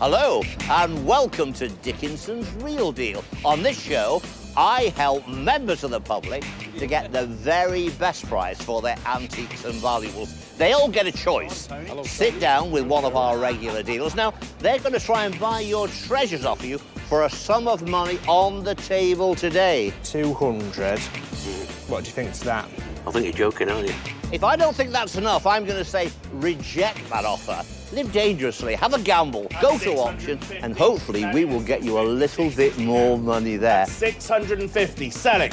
Hello, and welcome to Dickinson's Real Deal. On this show, I help members of the public to get the very best price for their antiques and valuables. They all get a choice. Sit down with one of our regular dealers. Now, they're going to try and buy your treasures off you for a sum of money on the table today. 200. What do you think to that? I think you're joking, aren't you? If I don't think that's enough, I'm going to say reject that offer. Live dangerously, have a gamble, go to auction, and hopefully we will get you a little bit more money there. 650, selling.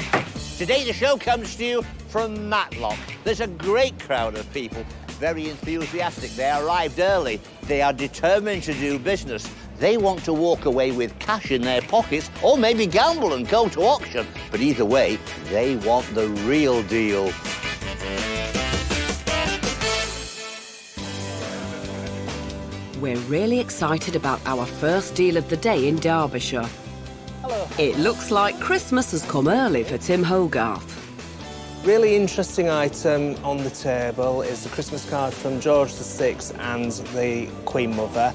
Today the show comes to you from Matlock. There's a great crowd of people, very enthusiastic. They arrived early. They are determined to do business. They want to walk away with cash in their pockets or maybe gamble and go to auction. But either way, they want the real deal. We're really excited about our first deal of the day in Derbyshire. Hello. It looks like Christmas has come early for Tim Hogarth. Really interesting item on the table is the Christmas card from George VI and the Queen Mother.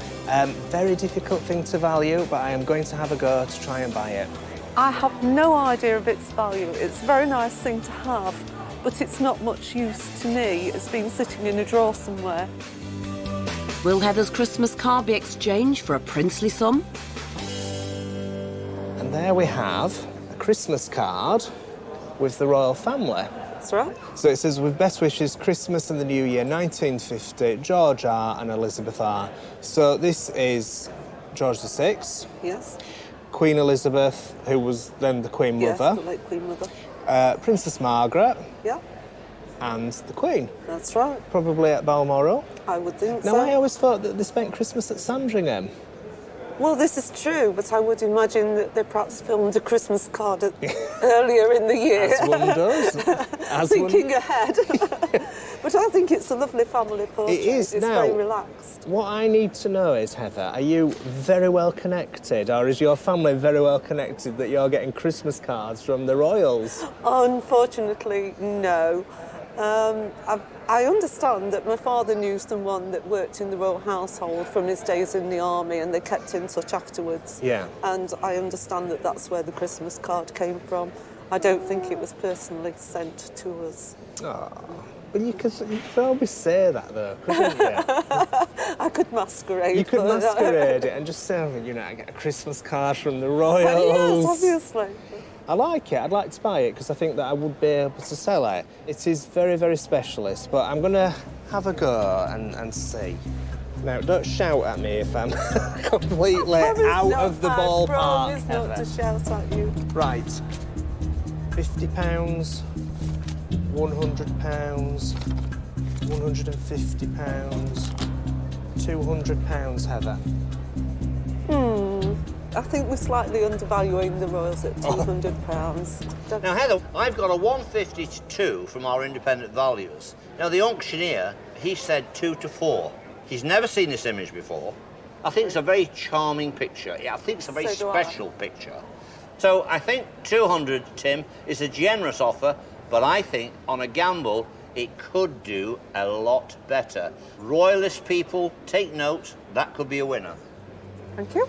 Very difficult thing to value, but I am going to have a go to try and buy it. I have no idea of its value. It's a very nice thing to have, but it's not much use to me. It's been sitting in a drawer somewhere. Will Heather's Christmas card be exchanged for a princely sum? And there we have a Christmas card with the royal family. That's right. So it says, with best wishes, Christmas and the New Year, 1950, George R. and Elizabeth R. So this is George VI. Yes. Queen Elizabeth, who was then the Queen Mother. Yes, the late Queen Mother. Princess Margaret. Yeah. And the Queen. That's right. Probably at Balmoral. I would think Now, so. I always thought that they spent Christmas at Sandringham. Well, this is true, but I would imagine that they perhaps filmed a Christmas card earlier in the year. As one does. As Thinking ahead. But I think it's a lovely family portrait. It is. It's Now, very relaxed. what I need to know is, Heather, are you very well connected, or is your family very well connected that you're getting Christmas cards from the royals? Unfortunately, no. I understand that my father knew someone that worked in the royal household from his days in the army, and they kept in touch afterwards. Yeah. And I understand that that's where the Christmas card came from. I don't think it was personally sent to us. Oh, but you could always say that, though, couldn't you? I could masquerade. You could but- masquerade it and just say, oh, you know, I get a Christmas card from the royals. Yes, obviously. I like it. I'd like to buy it because I think that I would be able to sell it. It is very, very specialist, but I'm going to have a go and see. Now, don't shout at me if I'm completely out of the ballpark. I promise not to shout at you. Right. £50, £100, £150, £200, Heather. I think we're slightly undervaluing the royals at £200. Now, Heather, I've got a 150 to 2 from our independent valuers. Now, the auctioneer, he said 2 to 4. He's never seen this image before. I think it's a very charming picture. Yeah, I think it's a very special picture. So I think 200, Tim, is a generous offer, but I think on a gamble, it could do a lot better. Royalist people, take note, that could be a winner. Thank you.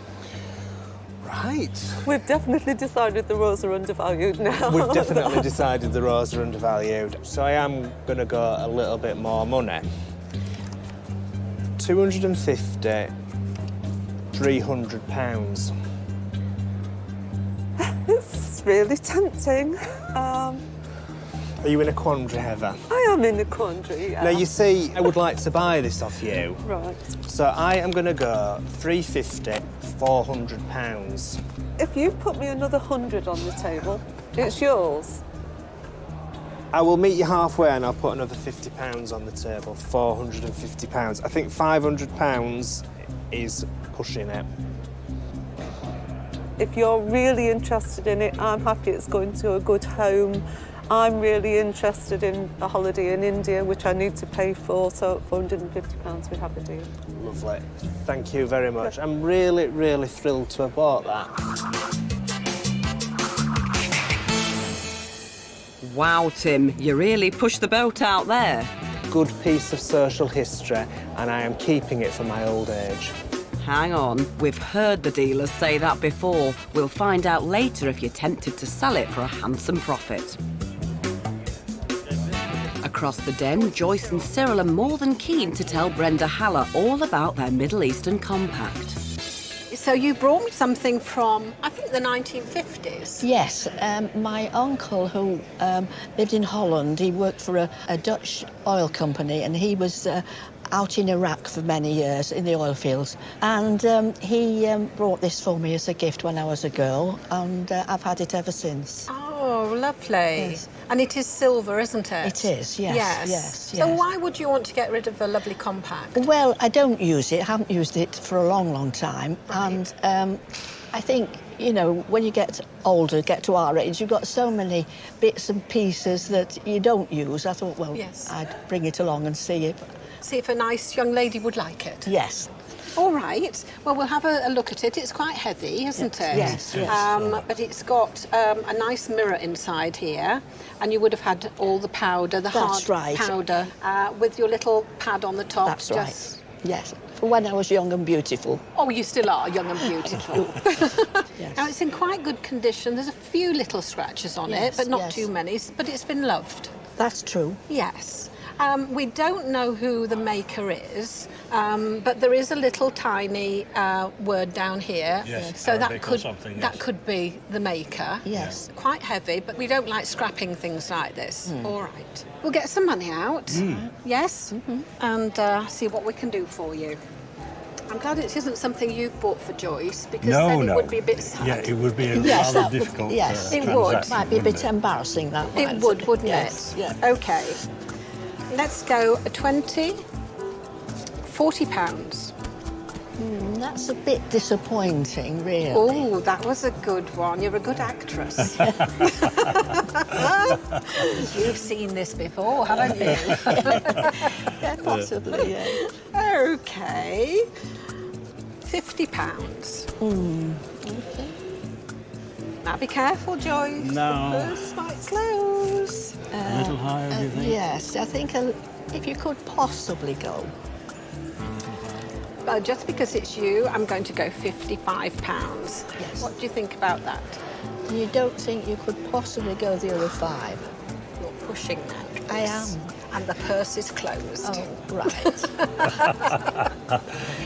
Right. We've definitely decided the royals are undervalued now. We've definitely decided the royals are undervalued. So I am going to go a little bit more money. 250, £300. It's really tempting. Are you in a quandary, Heather? I am in a quandary, yeah. Now, you see, I would like to buy this off you. Right. So I am going to go 350, £400. If you put me another 100 on the table, it's yours. I will meet you halfway and I'll put another £50 on the table, £450. I think £500 is pushing it. If you're really interested in it, I'm happy it's going to a good home. I'm really interested in a holiday in India, which I need to pay for, so at £450 we have a deal. Lovely. Thank you very much. I'm really, really thrilled to have bought that. Wow, Tim, you really pushed the boat out there. Good piece of social history, and I am keeping it for my old age. hang on. We've heard the dealers say that before. We'll find out later if you're tempted to sell it for a handsome profit. Across the den, Joyce and Cyril are more than keen to tell Brenda Haller all about their Middle Eastern compact. So you brought me something from, I think, the 1950s? Yes, my uncle who lived in Holland, he worked for a Dutch oil company, and he was out in Iraq for many years in the oil fields. And he brought this for me as a gift when I was a girl, and I've had it ever since. Oh, lovely. Yes. And it is silver, isn't it? It is, yes, yes, So yes. why would you want to get rid of a lovely compact? Well, I don't use it, haven't used it for a long, long time. Right. And I think, you know, when you get older, get to our age, you've got so many bits and pieces that you don't use. I thought, well, Yes. I'd bring it along and see it. See if a nice young lady would like it. Yes. All right. Well, we'll have a look at it. It's quite heavy, isn't it? Yes, yes. But it's got a nice mirror inside here, and you would have had all the powder, the That's hard right. powder, with your little pad on the top. That's right. Yes. For when I was young and beautiful. Oh, you still are young and beautiful. Yes. Now, it's in quite good condition. There's a few little scratches on it, Yes, but not yes. too many. But it's been loved. That's true. Yes. We don't know who the maker is, but there is a little tiny word down here. Yes, so that Arabic or could something, that yes. could be the maker. Yes. Quite heavy, but we don't like scrapping things like this. All right. We'll get some money out. Yes. And see what we can do for you. I'm glad it isn't something you've bought for Joyce, because then it would be a bit sad. Yeah, it would be a Yes, rather that would- difficult yes. It would. transaction, Might be a wouldn't bit it? embarrassing, that It might. would, wouldn't Yes, it? yeah. Okay. Let's go a 20, £40. That's a bit disappointing, really. Oh, that was a good one. You're a good actress. You've seen this before, haven't you? Yeah, possibly, yeah. Okay. £50. Okay. Now be careful, Joyce. No. The purse might close. A little higher, do you think? Yes, I think if you could possibly go. Well, just because it's you, I'm going to go £55. Yes. What do you think about that? You don't think you could possibly go the other 5? You're pushing now. I Joyce. am. And the purse is closed. Oh, right.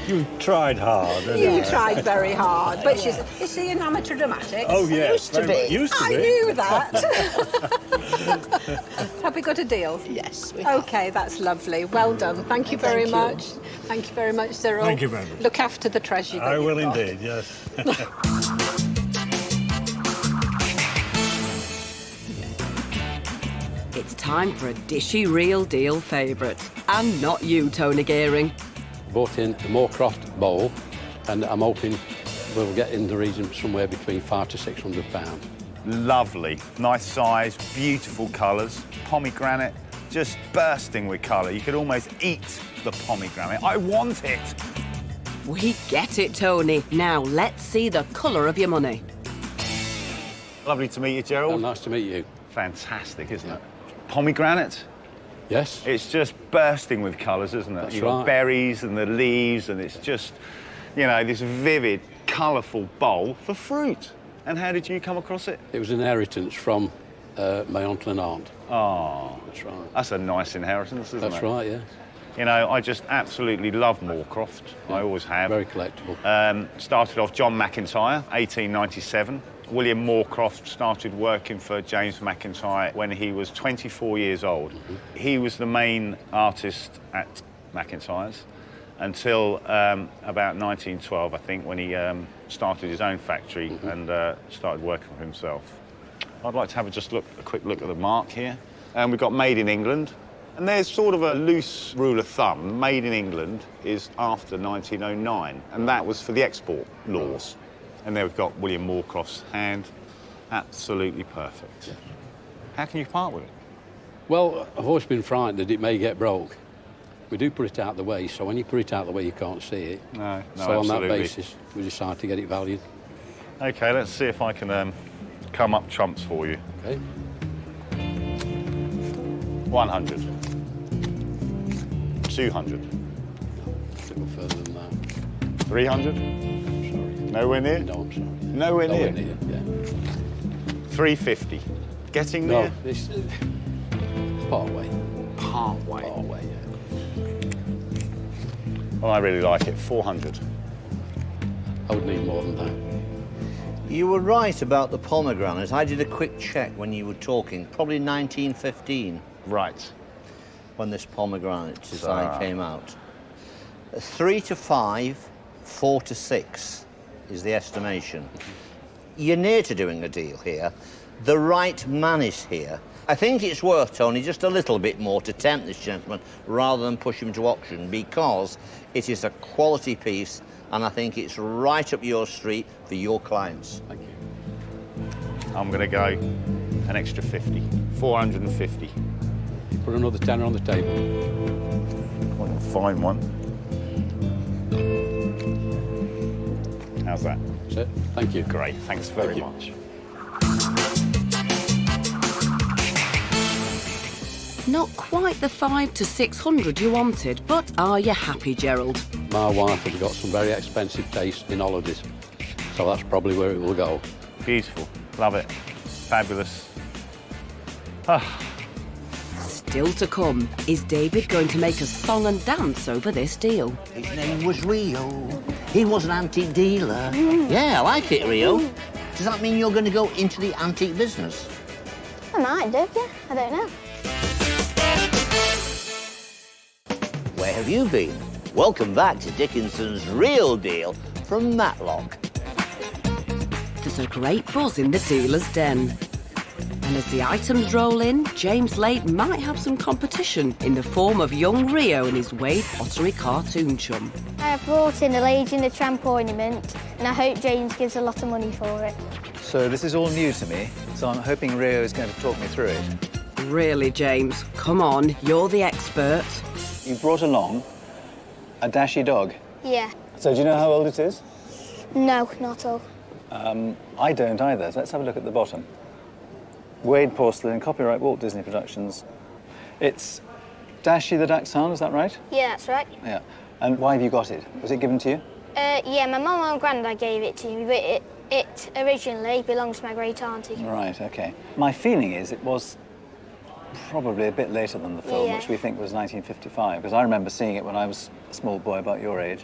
You tried hard, didn't You you? tried very hard, but is she an amateur dramatics? Oh, yes. Used to very much. be. Used to I be. knew that. Have we got a deal? Yes, we have. Okay, that's lovely. Well done. Thank you very Thank you. much. Thank you very much, Cyril. Thank you very much. Look after the treasure. that I you've will got. indeed, yes. It's time for a dishy real deal favourite. And not you, Tony Gearing. Bought in the Moorcroft bowl, and I'm hoping we'll get in the region somewhere between £500 to £600. Lovely, nice size, beautiful colours. Pomegranate, just bursting with colour. You could almost eat the pomegranate. I want it. We get it, Tony. Now let's see the colour of your money. Lovely to meet you, Oh, Gerald. nice to meet you. Fantastic, isn't it? Pomegranate, Yes? it's just bursting with colours, isn't it? That's You've got right. berries and the leaves, and it's just, you know, this vivid, colourful bowl for fruit. And how did you come across it? It was an inheritance from my uncle and aunt. Oh, That's right. that's a nice inheritance, isn't it? That's right, yeah. You know, I just absolutely love Moorcroft. I always have. Very collectible. Started off John McIntyre, 1897. William Moorcroft started working for James McIntyre when he was 24 years old. He was the main artist at McIntyre's until about 1912, I think, when he started his own factory and started working for himself. I'd like to have a quick look at the mark here. We've got Made in England. And there's sort of a loose rule of thumb. Made in England is after 1909, and that was for the export laws. And there we've got William Moorcroft's hand. Absolutely perfect. Yeah. How can you part with it? Well, I've always been frightened that it may get broke. We do put it out the way, so when you put it out the way, you can't see it. No, So on that absolutely. basis, we decided to get it valued. OK, let's see if I can come up trumps for you. Okay? 100. 200. A little further than that. 300? Nowhere near? No, I'm sorry. Nowhere near? Nowhere near, yeah. 350. Getting No, near? this part way. Part way. Part way, yeah. Well, I really like it. 400. I would need more than that. You were right about the pomegranate. I did a quick check when you were talking, probably 1915, Right. when this pomegranate design came out. 3 to 5, 4 to 6 is the estimation. You're near to doing a deal here. The right man is here. I think it's worth, Tony, just a little bit more to tempt this gentleman rather than push him to auction, because it is a quality piece and I think it's right up your street for your clients. Thank you. I'm going to go an extra 50. 450. Put another tenner on the table. I can find one. How's that? That's it. Thank you. Great. Thanks very Thank you. much. Not quite the 500 to 600 you wanted, but are you happy, Gerald? My wife has got some very expensive taste in holidays, so that's probably where it will go. Beautiful. Love it. Fabulous. Still to come, is David going to make a song and dance over this deal? His name was Rio. He was an antique dealer. Yeah, I like it, Rio. Does that mean you're going to go into the antique business? I might do, yeah. I don't know. Where have you been? Welcome back to Dickinson's Real Deal from Matlock. There's a great buzz in the dealer's den. And as the items roll in, James Lake might have some competition in the form of young Rio and his Wade pottery cartoon chum. I have brought in a Lady in a Tramp ornament, and I hope James gives a lot of money for it. So this is all new to me, so I'm hoping Rio is going to talk me through it. Really, James? Come on, you're the expert. You brought along a dashy dog. Yeah. So do you know how old it is? No, not all. I don't either. So let's have a look at the bottom. Wade porcelain, copyright Walt Disney Productions. It's Dashy the Dachshund, is that right? Yeah, that's right. Yeah. And why have you got it? Was it given to you? Yeah, my mum and granddad gave it to me, but it originally belongs to my great auntie. Right, OK. My feeling is it was probably a bit later than the film, Yeah. which we think was 1955, because I remember seeing it when I was a small boy about your age.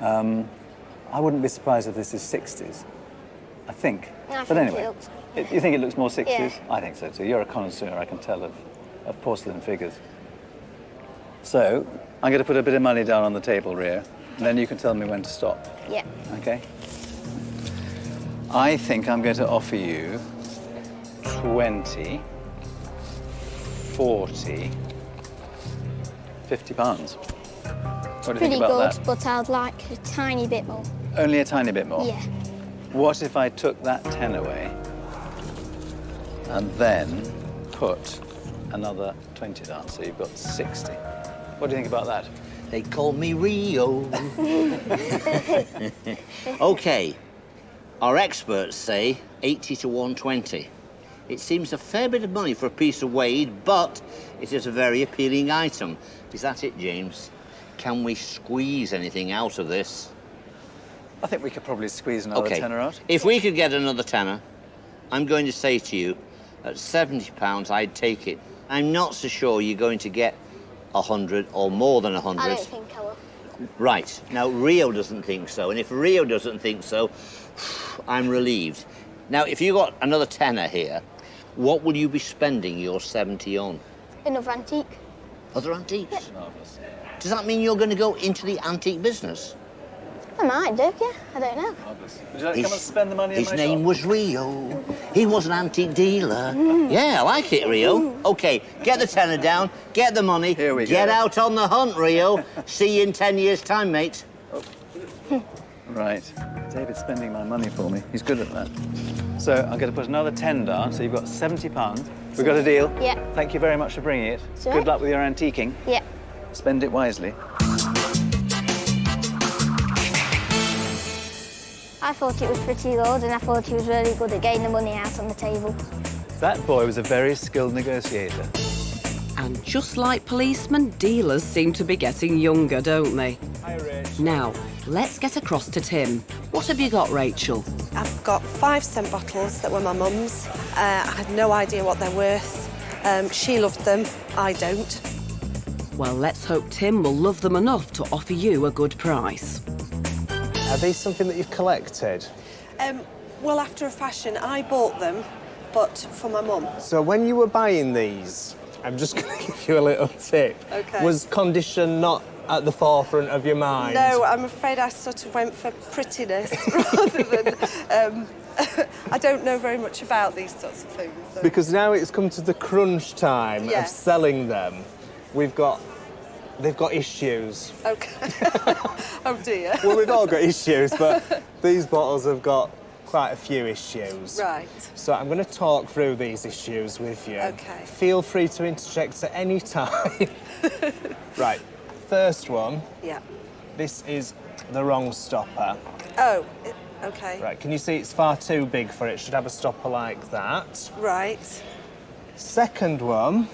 I wouldn't be surprised if this is 60s, I think. I But think anyway, it looks you think it looks more 60s? Yeah. I think so too. You're a connoisseur, I can tell, of porcelain figures. So, I'm going to put a bit of money down on the table, Rio, and then you can tell me when to stop. Yeah. OK? I think I'm going to offer you 20, 40, 50 pounds. What do you Pretty think about good, that? but I'd like a tiny bit more. Only a tiny bit more? Yeah. What if I took that 10 away and then put another 20 down, so you've got 60? What do you think about that? They call me Rio. OK. Our experts say 80 to 120. It seems a fair bit of money for a piece of Wade, but it is a very appealing item. Is that it, James? Can we squeeze anything out of this? I think we could probably squeeze another OK. tenner out. If we could get another tenner, I'm going to say to you, at £70, I'd take it. I'm not so sure you're going to get 100 or more than 100. I don't think I will. Right. Now, Rio doesn't think so, and if Rio doesn't think so, I'm relieved. Now, if you got another tenner here, what will you be spending your 70 on? Another antique. Other antiques? Yeah. Does that mean you're going to go into the antique business? I might do, yeah. I don't know. Would you like to come and spend the money in His my name shop? was Rio. He was an antique dealer. Yeah, I like it, Rio. OK, get the tenner down, get the money. Here we go. Get out on the hunt, Rio. See you in 10 years' time, mate. Right. David's spending my money for me. He's good at that. So I'm going to put another 10 down, so you've got £70. We've got a deal. Yeah. Thank you very much for bringing it. That's all Good right. luck with your antiquing. Yeah. Spend it wisely. I thought it was pretty good, and I thought he was really good at getting the money out on the table. That boy was a very skilled negotiator. And just like policemen, dealers seem to be getting younger, don't they? Hi, Rich. Now, let's get across to Tim. What have you got, Rachel? I've got 5-cent bottles that were my mum's. I had no idea what they're worth. She loved them, I don't. Well, let's hope Tim will love them enough to offer you a good price. Are these something that you've collected? Well, after a fashion, I bought them, but for my mum. So when you were buying these, I'm just going to give you a little tip. OK. Was condition not at the forefront of your mind? No, I'm afraid I sort of went for prettiness rather than... I don't know very much about these sorts of things. So. Because now it's come to the crunch time of selling them. They've got issues. OK. Oh, dear. Well, we've all got issues, but these bottles have got quite a few issues. Right. So I'm going to talk through these issues with you. OK. Feel free to interject at any time. Right. First one. Yeah. This is the wrong stopper. Oh, OK. Right, can you see it's far too big for it? It should have a stopper like that. Right. Second one.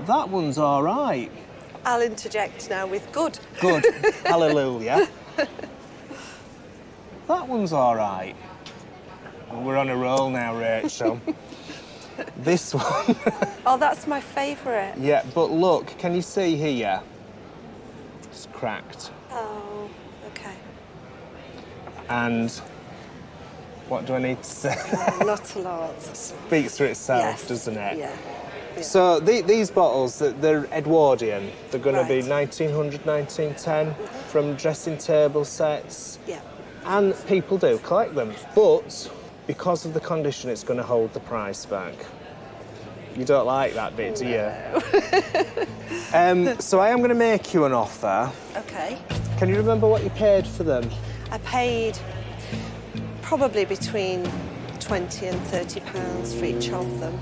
That one's all right. I'll interject now with good. Good. Hallelujah. That one's all right. We're on a roll now, Rachel. This one. Oh, that's my favourite. Yeah, but look, can you see here? It's cracked. Oh, OK. And what do I need to say? Not a lot. Speaks for itself, Yes. doesn't it? Yeah. So these bottles, they're Edwardian. They're going to be Right. 1900, 1910, from dressing table sets. Yeah. And people do collect them, but because of the condition, it's going to hold the price back. You don't like that bit, do you? So I am going to make you an offer. OK. Can you remember what you paid for them? I paid probably between £20 and £30 for each of them.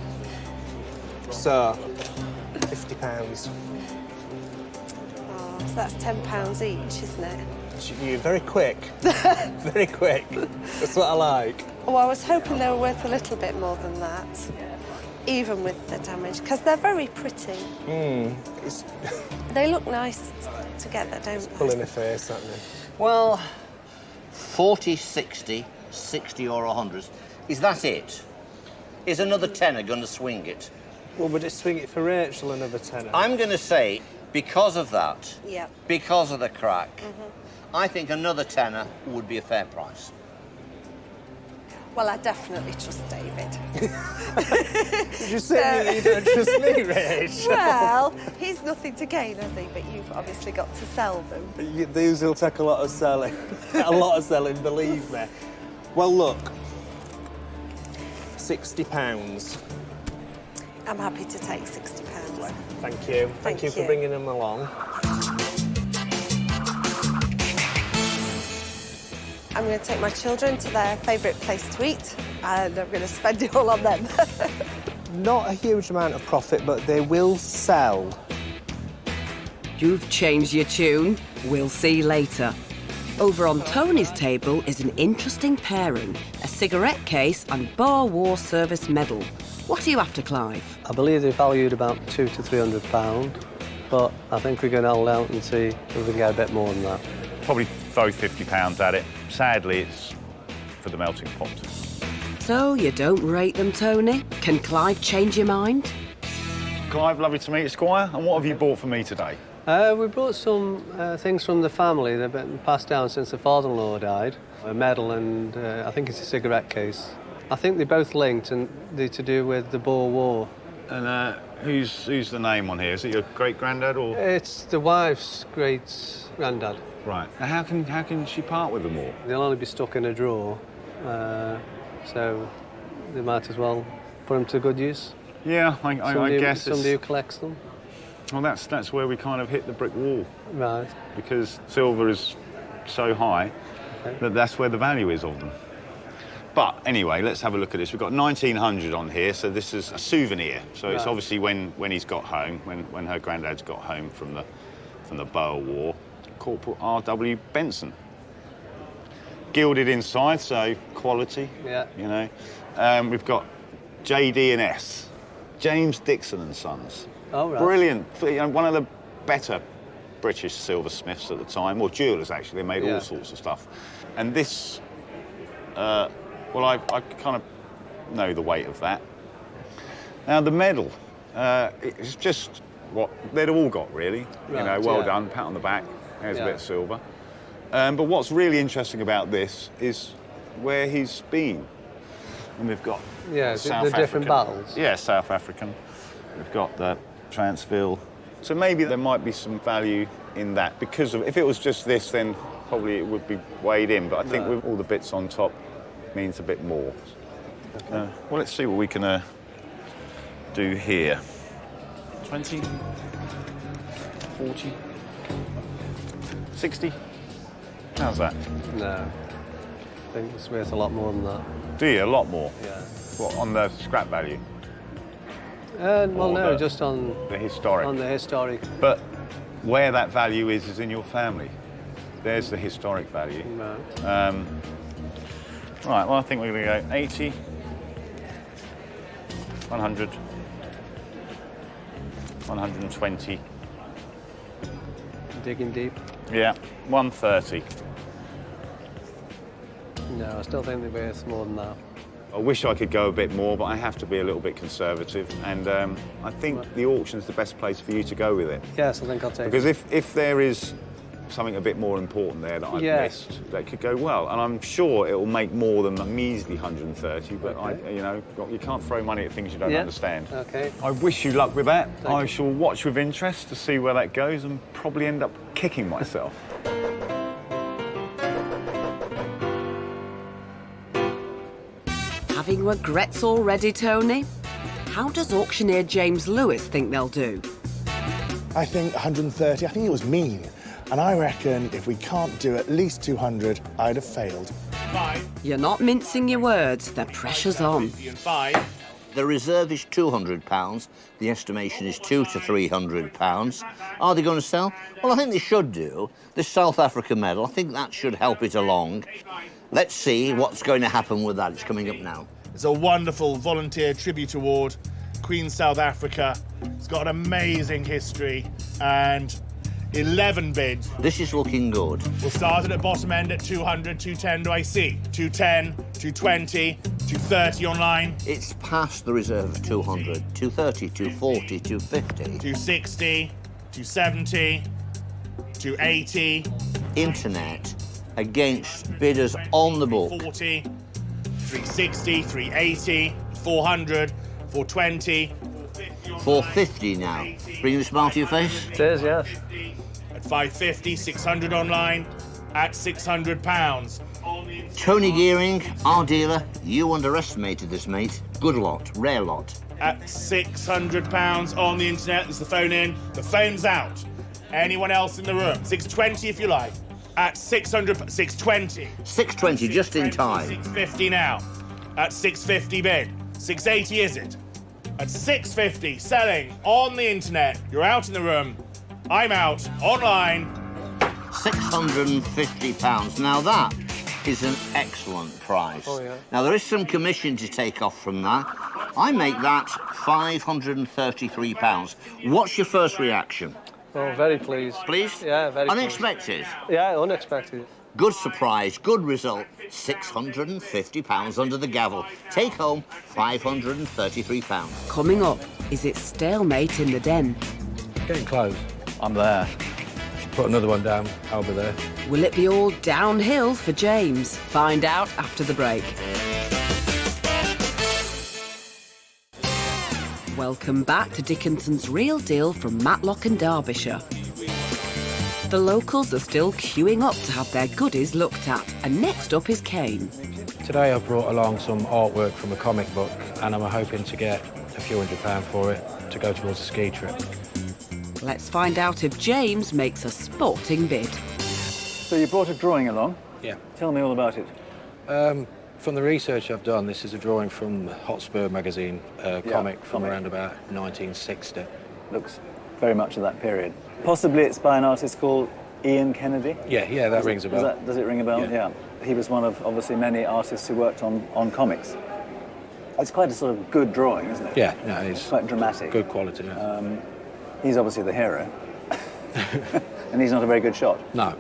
So, £50. Oh, so that's £10 each, isn't it? You're very quick. Very quick. That's what I like. Oh, I was hoping they were worth a little bit more than that, even with the damage, because they're very pretty. It's They look nice together, don't they? pulling a face at me. Well, 40, 60, 60 or 100. Is that it? Is another tenner going to swing it? Well, would it swing it for Rachel another tenner? I'm going to say, because of that, Yeah. because of the crack, I think another tenner would be a fair price. Well, I definitely trust David. Did you say you don't trust me, Rach? Well, he's nothing to gain, has he? But you've obviously got to sell them. These will take a lot of selling. A lot of selling, believe me. Well, look. £60. I'm happy to take £60. Thank you. Thank you for bringing them along. I'm going to take my children to their favourite place to eat, and I'm going to spend it all on them. Not a huge amount of profit, but they will sell. You've changed your tune. We'll see later. Over on Tony's table is an interesting pairing, a cigarette case and Boer War service medal. What are you after, Clive? I believe they're valued about £200 to £300, but I think we're going to hold out and see if we can get a bit more than that. Probably throw £50 at it. Sadly, it's for the melting pot. So you don't rate them, Tony? Can Clive change your mind? Clive, lovely to meet you, Squire. And what have you bought for me today? We brought some things from the family. They've been passed down since the father-in-law died. A medal and I think it's a cigarette case. I think they're both linked and they're to do with the Boer War. And who's the name on here? Is it your great-granddad or...? It's the wife's great-granddad. Right. Now, how can she part with them all? They'll only be stuck in a drawer, so they might as well put them to good use. Yeah, I guess somebody who collects them. Well, that's where we kind of hit the brick wall. Right. Because silver is so high that that's where the value is of them. But anyway, let's have a look at this. We've got 1900 on here, so this is a souvenir. So it's obviously when he's got home, when her granddad's got home from the Boer War. Corporal R.W. Benson. Gilded inside, so quality. Yeah. You know. We've got JD&S, James Dixon and Sons. Oh, right. Brilliant. One of the better British silversmiths at the time, or jewellers actually. They made all sorts of stuff. And this, well, I kind of know the weight of that. Now the medal, it's just what they'd all got really. Right, you know, well done, pat on the back. There's a bit of silver. But what's really interesting about this is where he's been. And we've got the different battles. Yeah, South African. We've got the Transvaal. So maybe there might be some value in that because of, if it was just this, then probably it would be weighed in. But I think with all the bits on top means a bit more. Okay. Well, let's see what we can do here. 20, 40, 60. How's that? No, I think it's worth a lot more than that. Do you? A lot more? Yeah. What, on the scrap value? Well, no, just on the historic. On the historic. But where that value is in your family. There's the historic value. Right. Right, well, I think we're going to go 80, 100, 120. Digging deep. Yeah, 130. No, I still think they're worth more than that. I wish I could go a bit more, but I have to be a little bit conservative. And I think the auction's the best place for you to go with it. Yes, I think I'll take it. Because if there is something a bit more important there that I've missed, that could go well. And I'm sure it will make more than a measly 130, but you know, you can't throw money at things you don't understand. Okay. I wish you luck with that. Thank you. Shall watch with interest to see where that goes and probably end up kicking myself. Having regrets already, Tony? How does auctioneer James Lewis think they'll do? I think 130, I think it was mean. And I reckon if we can't do at least 200, I'd have failed. You're not mincing your words, the pressure's on. The reserve is £200. The estimation is £200 to £300. Are they going to sell? Well, I think they should do. This South Africa medal, I think that should help it along. Let's see what's going to happen with that. It's coming up now. It's a wonderful volunteer tribute award, Queen South Africa. It's got an amazing history and 11 bids. This is looking good. We'll start it at bottom end at 200, 210 do I see? 210, 220, 230 online. It's past the reserve of 200, 230, 240, 250. 260, 270, 280. Internet against bidders on the book. 40, 360, 380, 400, 420. 450 now. Bring the smile to your face. It is, yes. At 550, 600 online, at £600. Tony Gearing, our dealer, you underestimated this, mate. Good lot, rare lot. At £600 on the internet. There's the phone in. The phone's out. Anyone else in the room? 620 if you like. At 600, 620. 620, just in time. 650 now. At 650 bid. 680 is it? At 650, selling on the internet. You're out in the room. I'm out online. £650. Now that is an excellent price. Oh, yeah. Now there is some commission to take off from that. I make that £533. What's your first reaction? Oh, very pleased. Pleased? Yeah, very Unexpected? pleased. Yeah, unexpected. Good surprise, good result. £650 under the gavel. Take home £533. Coming up, is it stalemate in the den? Getting close. I'm there. Put another one down, I'll be there. Will it be all downhill for James? Find out after the break. Welcome back to Dickinson's Real Deal from Matlock and Derbyshire. The locals are still queuing up to have their goodies looked at, and next up is Kane. Today I've brought along some artwork from a comic book and I'm hoping to get a few £100 for it to go towards a ski trip. Let's find out if James makes a sporting bid. So you brought a drawing along? Yeah. Tell me all about it. From the research I've done, this is a drawing from Hotspur magazine, comic from around about 1960. Looks very much of that period. Possibly it's by an artist called Ian Kennedy? Yeah, that rings a bell. Does it ring a bell? Yeah. He was one of, obviously, many artists who worked on comics. It's quite a sort of good drawing, isn't it? Yeah, no, it's quite dramatic. Good quality, yeah. He's obviously the hero. And he's not a very good shot. No.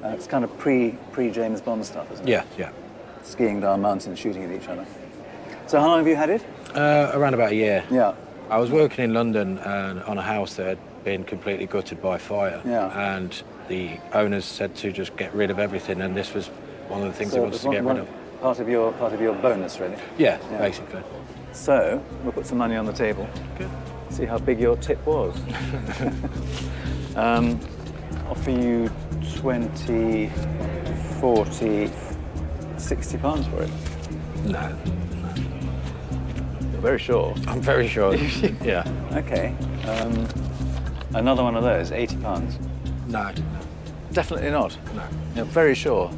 It's kind of pre-James Bond stuff, isn't it? Yeah, yeah. Skiing down mountains, shooting at each other. So how long have you had it? Around about a year. Yeah. I was working in London on a house that had been completely gutted by fire. Yeah. And the owners said to just get rid of everything, and this was one of the things So they wanted to get rid of. Part of your bonus, really. Yeah, basically. So we'll put some money on the table. Good. See how big your tip was. Offer you 20, 40, 60 pounds for it. No. You're very sure. I'm very sure. Yeah. Okay. Another one of those, 80 pounds. No. Definitely not. No. You're very sure.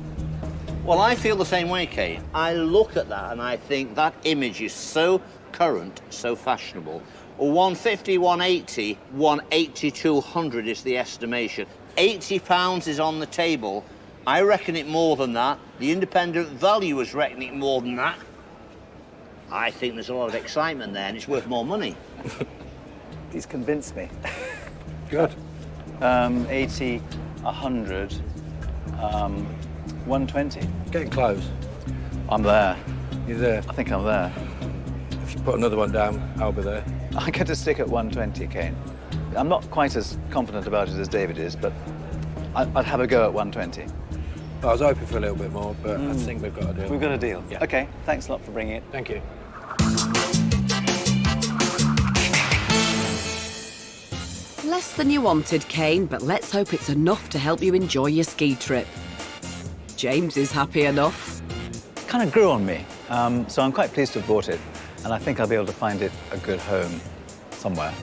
Well, I feel the same way, Kane. I look at that and I think that image is so current, so fashionable. 150, 180, 180, 200 is the estimation. £80 is on the table. I reckon it more than that. The independent valuers reckon it more than that. I think there's a lot of excitement there and it's worth more money. He's convinced me. Good. 80, 100, 120. Getting close. I'm there. You're there. I think I'm there. If you put another one down, I'll be there. I get to stick at 120, Kane. I'm not quite as confident about it as David is, but I'd have a go at 120. I was hoping for a little bit more, but I think we've got a deal. We've got a deal. Yeah. Okay, thanks a lot for bringing it. Thank you. Less than you wanted, Kane, but let's hope it's enough to help you enjoy your ski trip. James is happy enough. Kind of grew on me, so I'm quite pleased to have bought it, and I think I'll be able to find it a good home somewhere.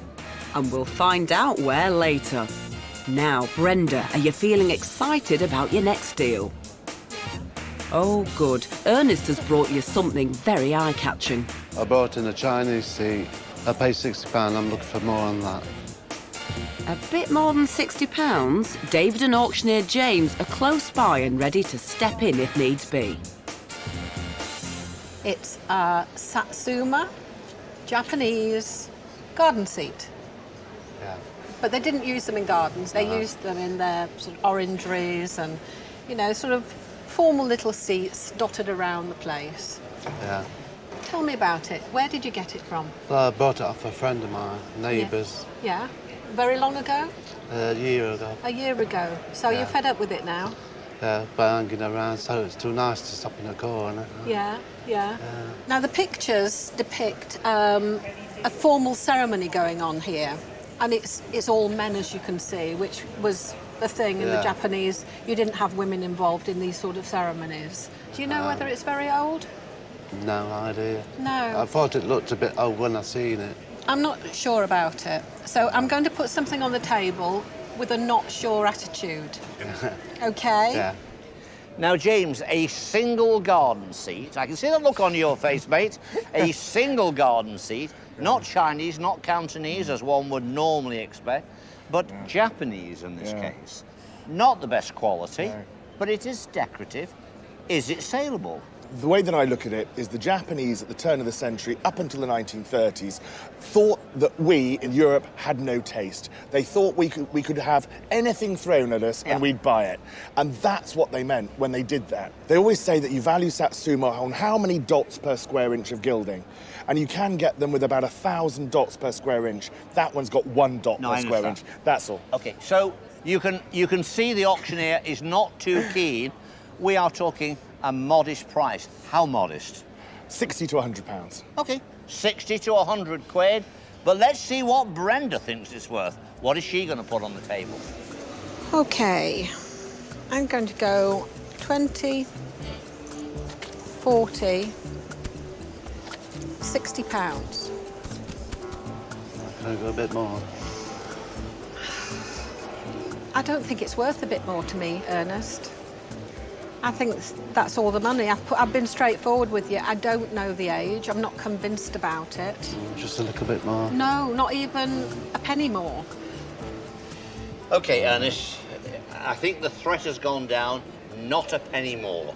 And we'll find out where later. Now, Brenda, are you feeling excited about your next deal? Oh, good. Ernest has brought you something very eye-catching. I bought in a Chinese seat. I paid £60. I'm looking for more on that. A bit more than £60, David and auctioneer James are close by and ready to step in if needs be. It's a Satsuma Japanese garden seat. Yeah. But they didn't use them in gardens. They used them in their sort of orangeries and, you know, sort of formal little seats dotted around the place. Yeah. Tell me about it. Where did you get it from? Well, I bought it off a friend of mine, neighbours, Yeah. Very long ago? a year ago. A year ago. So you're fed up with it now? Yeah, by hanging around, so it's too nice to stop in a corner. Yeah, yeah. Now the pictures depict a formal ceremony going on here, and it's all men, as you can see, which was the thing in the Japanese. You didn't have women involved in these sort of ceremonies. Do you know whether it's very old? No idea. No. I thought it looked a bit old when I seen it. I'm not sure about it. So I'm going to put something on the table with a not sure attitude. Okay? Yeah. Now, James, a single garden seat. I can see the look on your face, mate. A single garden seat, not Chinese, not Cantonese, as one would normally expect, but Japanese in this case. Not the best quality, but it is decorative. Is it saleable? The way that I look at it is the Japanese at the turn of the century, up until the 1930s, thought that we in Europe had no taste. They thought we could have anything thrown at us and we'd buy it. And that's what they meant when they did that. They always say that you value Satsuma on how many dots per square inch of gilding. And you can get them with about 1,000 dots per square inch. That one's got 1 dot per square inch. That's all. Okay, so you can see the auctioneer is not too keen. We are talking a modest price. How modest? 60 to 100 pounds. Okay, 60 to 100 quid. But let's see what Brenda thinks it's worth. What is she going to put on the table? Okay, I'm going to go 20, 40, 60 pounds. Can I go a bit more? I don't think it's worth a bit more to me, Ernest. I think that's all the money. I've been straightforward with you. I don't know the age. I'm not convinced about it. Just a little bit more. No, not even a penny more. Okay, Ernest, I think the threat has gone down. Not a penny more.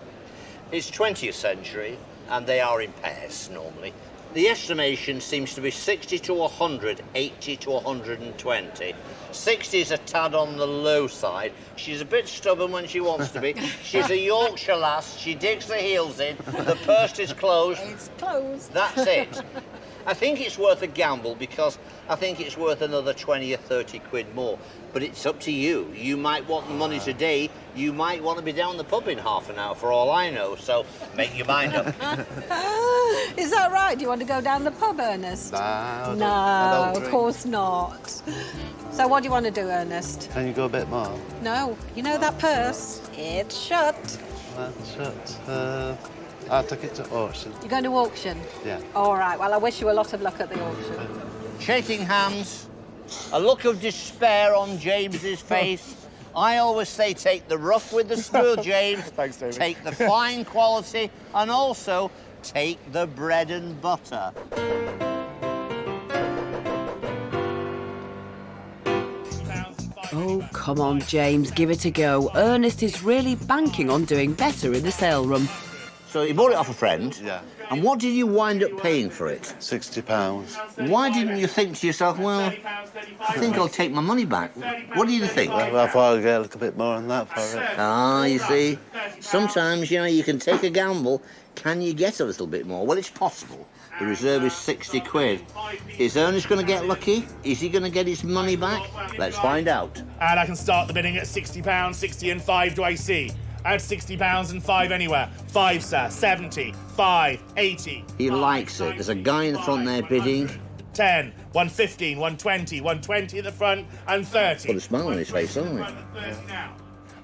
It's 20th century, and they are in pairs normally. The estimation seems to be 60 to 100, 80 to 120. 60 is a tad on the low side. She's a bit stubborn when she wants to be. She's a Yorkshire lass. She digs the heels in. The purse is closed. It's closed. That's it. I think it's worth a gamble because I think it's worth another 20 or 30 quid more. But it's up to you. You might want the money today. You might want to be down the pub in half an hour for all I know. So make your mind up. Is that right? Do you want to go down the pub, Ernest? No, of course not. So what do you want to do, Ernest? Can you go a bit more? No. You know that purse? It's shut. That's shut. I took it to auction. You're going to auction? Yeah. All right. Well, I wish you a lot of luck at the auction. Shaking hands, a look of despair on James's face. I always say take the rough with the screw, James. Thanks, David. Take the fine quality and also take the bread and butter. Oh, come on, James, give it a go. Ernest is really banking on doing better in the sale room. So you bought it off a friend? Yeah. And what did you wind up paying for it? £60. Why didn't you think to yourself, well, I think I'll take my money back? What do you think? Well, I thought I'd get a little bit more than that for it. Ah, you see, sometimes, you know, you can take a gamble. Can you get a little bit more? Well, it's possible. The reserve is 60 quid. Is Ernest going to get lucky? Is he going to get his money back? Let's find out. And I can start the bidding at £60, 60 and 5 do I see? At £60 and 5 anywhere. 5, sir. 70, 5, 80. He likes it. There's a guy in the front there bidding. 10, 115, 120, 120 at the front and 30. Put a smile on his face, haven't we?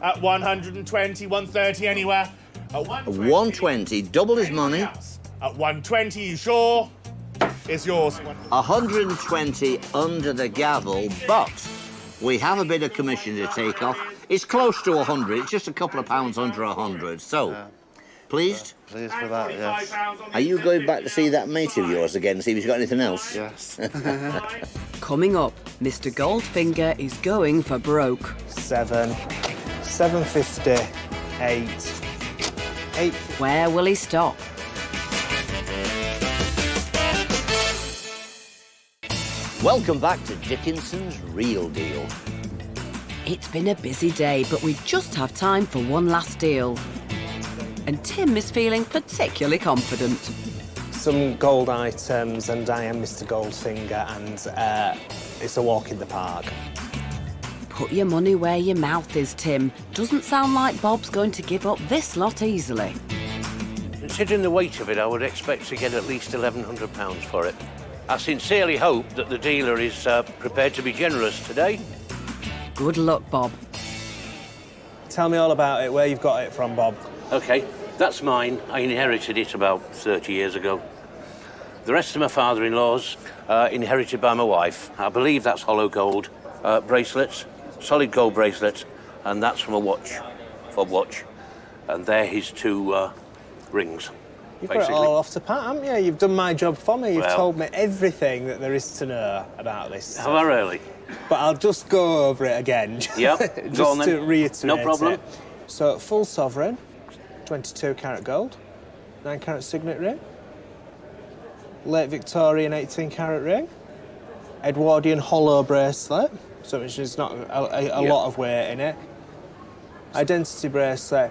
At 120, 130 anywhere. At 120, double his money. At 120, you sure? It's yours. 120 under the gavel, but we have a bit of commission to take off. It's close to 100. It's just a couple of pounds under 100. So, pleased? Pleased with that, yes. Are you going back to see that mate of yours again, see if he's got anything else? Yes. Coming up, Mr. Goldfinger is going for broke. 7, 750, 8. Where will he stop? Welcome back to Dickinson's Real Deal. It's been a busy day, but we just have time for one last deal. And Tim is feeling particularly confident. Some gold items, and I am Mr. Goldfinger, and it's a walk in the park. Put your money where your mouth is, Tim. Doesn't sound like Bob's going to give up this lot easily. Considering the weight of it, I would expect to get at least £1,100 for it. I sincerely hope that the dealer is prepared to be generous today. Good luck, Bob. Tell me all about it, where you've got it from, Bob. OK, that's mine. I inherited it about 30 years ago. The rest of my father-in-law's inherited by my wife. I believe that's hollow gold bracelets, solid gold bracelets, and that's from a watch, fob watch. And they're his 2 rings. You've got it all off to pat, haven't you? You've done my job for me. You've Well, told me everything that there is to know about this. Have I really? But I'll just go over it again. Yep, just go on then. to reiterate No problem. it. So, full sovereign, 22 carat gold, 9 carat signet ring, late Victorian 18 carat ring, Edwardian hollow bracelet, so which is not a lot of weight in it, identity bracelet,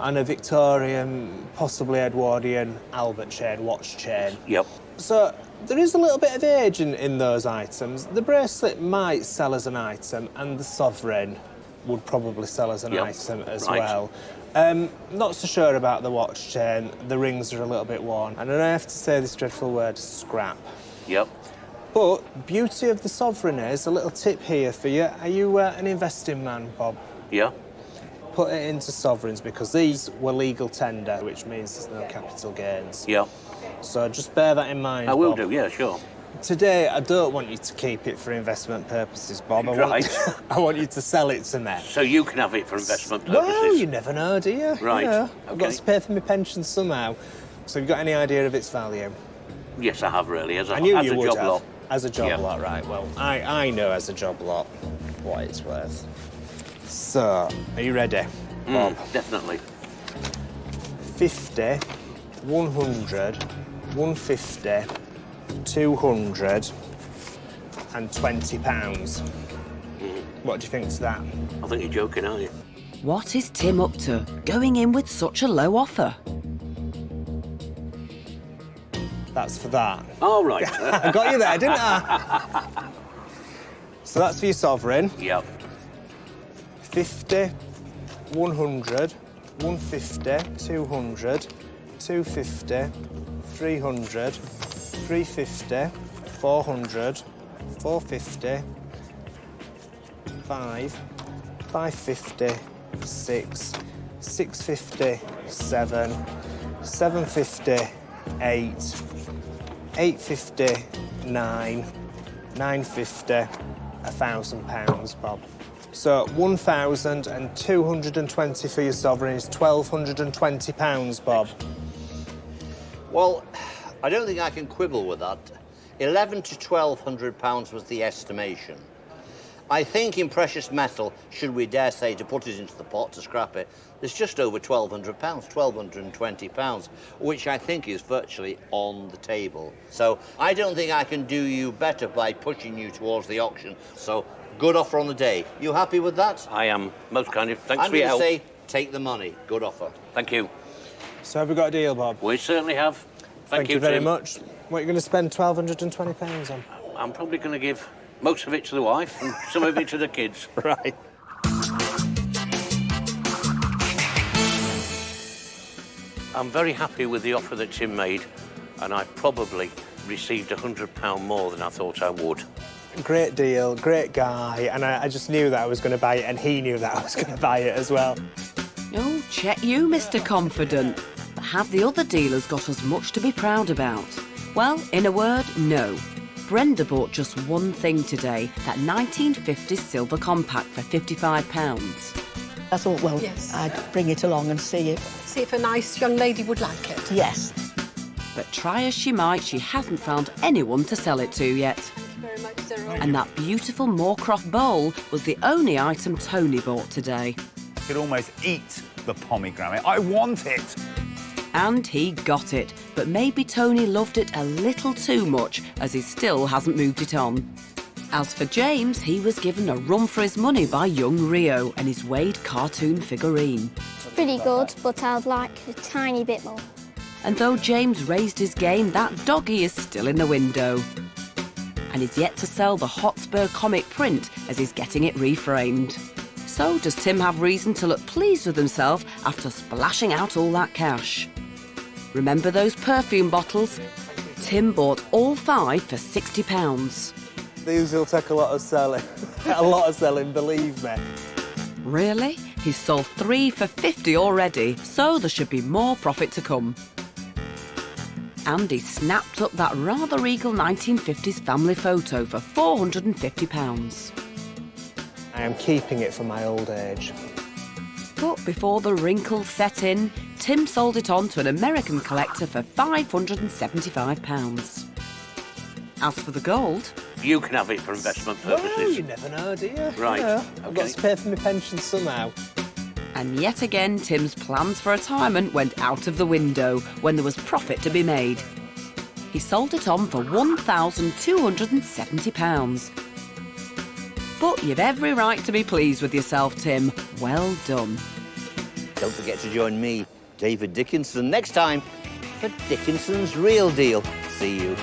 and a Victorian, possibly Edwardian Albert chain, watch chain. Yep. So there is a little bit of age in those items. The bracelet might sell as an item, and the sovereign would probably sell as an item as well. Not so sure about the watch chain. The rings are a little bit worn. And I have to say this dreadful word, scrap. Yep. But beauty of the sovereign is, a little tip here for you. Are you an investing man, Bob? Yeah. Put it into sovereigns, because these were legal tender, which means there's no capital gains. Yeah. So just bear that in mind, I will Bob. do, yeah, sure. Today, I don't want you to keep it for investment purposes, Bob. I want you to sell it to me. So you can have it for investment purposes? Well, you never know, do you? Right, You know, I've got okay. to pay for my pension somehow. So have you got any idea of its value? Yes, I have really, as a, I knew as you a would job have. lot. As a job Yeah. lot, right. Well, I know as a job lot what it's worth. So, are you ready, Bob? Definitely. 50, 100, 150, 200 and £20. What do you think to that? I think you're joking, aren't you? What is Tim up to, going in with such a low offer? That's for that. All right. I got you there, didn't I? So that's for your sovereign. Yep. 50, 100, 150, 200, 250, 300, 350, 400, 450, 5, 550, 6, 650, 7, 750, 8, 850, 9, 950, £1,000, Bob. So 1,220 for your sovereign is £1,220, Bob. Well, I don't think I can quibble with that. £1,100 to £1,200 was the estimation. I think in precious metal, should we dare say to put it into the pot to scrap it, there's just over £1,200, £1,220, which I think is virtually on the table. So I don't think I can do you better by pushing you towards the auction. So good offer on the day. You happy with that? I am, most kind of. Thanks I'm for your help. say take the money. Good offer. Thank you. So have we got a deal, Bob? We certainly have. Thank you very Tim. much. What are you going to spend £1,220 on? I'm probably going to give most of it to the wife and some of it to the kids. Right. I'm very happy with the offer that Tim made, and I probably received £100 more than I thought I would. Great deal, great guy, and I just knew that I was going to buy it, and he knew that I was going to buy it as well. Oh, check you, Mr. Confident. But have the other dealers got as much to be proud about? Well, in a word, no. Brenda bought just one thing today, that 1950s silver compact for £55. I thought, well, Yes. I'd bring it along and see it. See if a nice young lady would like it. Yes. But try as she might, she hasn't found anyone to sell it to yet. Very much so. And that beautiful Moorcroft bowl was the only item Tony bought today. I could almost eat the pomegranate. I want it. And he got it, but maybe Tony loved it a little too much, as he still hasn't moved it on. As for James, he was given a run for his money by young Rio and his Wade cartoon figurine. Pretty good, but I'd like a tiny bit more. And though James raised his game, that doggy is still in the window. And he's yet to sell the Hotspur comic print as he's getting it reframed. So does Tim have reason to look pleased with himself after splashing out all that cash? Remember those perfume bottles? Tim bought all 5 for £60. These will take a lot of selling. A lot of selling, believe me. Really? He's sold 3 for £50 already, so there should be more profit to come. And he snapped up that rather regal 1950s family photo for £450. I am keeping it for my old age. But before the wrinkles set in, Tim sold it on to an American collector for £575. As for the gold... You can have it for investment Well, purposes. you never know, do you? Right, You know, I've got okay. to pay for my pension somehow. And yet again, Tim's plans for retirement went out of the window when there was profit to be made. He sold it on for £1,270. But you've every right to be pleased with yourself, Tim. Well done. Don't forget to join me, David Dickinson, next time for Dickinson's Real Deal. See you.